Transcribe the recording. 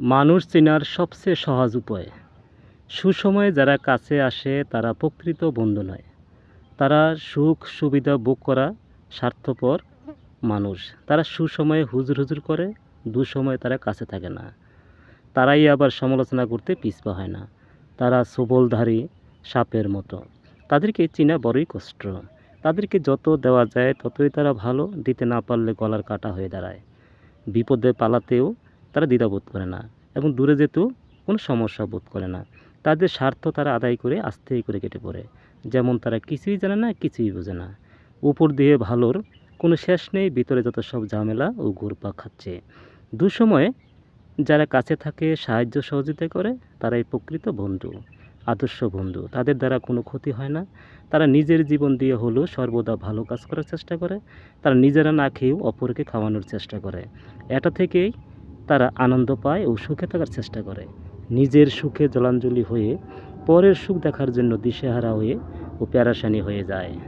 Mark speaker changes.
Speaker 1: মানুষ চেনার সবচেয়ে সহজ উপায়। সুসময়ে যারা কাছে আসে তারা প্রকৃত বন্ধু নয়। তারা সুখ সুবিধা ভোগ করা স্বার্থপর মানুষ। তারা সুসময়ে হুজুর হুজুর করে, দুঃসময়ে তারা কাছে থাকে না। তারাই আবার সমালোচনা করতে পিছপা হয় না। তারা সবলধারী সাপের মতো। তাদেরকে চেনা বড়ই কষ্ট। তাদেরকে যত দেওয়া যায় ততই তারা ভালো, দিতে না পারলে গলার কাটা হয়ে দাঁড়ায়। বিপদে পালাতেও তারা দ্বিধাবোধ করে না এবং দূরে যেতেও কোনো সমস্যা বোধ করে না। তাদের স্বার্থ তারা আদায় করে আস্তেই করে কেটে পড়ে। যেমন তারা কিছুই জানে না, কিছুই বোঝে না। উপর দিয়ে ভালোর কোনো শেষ নেই, ভিতরে যত সব ঝামেলা ও ঘুরপাক খাচ্ছে। দুঃসময়ে যারা কাছে থাকে, সাহায্য সহযোগিতা করে, তারাই প্রকৃত বন্ধু, আদর্শ বন্ধু। তাদের দ্বারা কোনো ক্ষতি হয় না। তারা নিজের জীবন দিয়ে হলেও সর্বদা ভালো কাজ করার চেষ্টা করে। তারা নিজেরা না খেয়েও অপরকে খাওয়ানোর চেষ্টা করে। এটা থেকেই তারা আনন্দ পায় ও সুখে থাকার চেষ্টা করে। নিজের সুখে জলাঞ্জলি হয়ে পরের সুখ দেখার জন্য দিশেহারা হয়ে ও প্যারাসানি হয়ে যায়।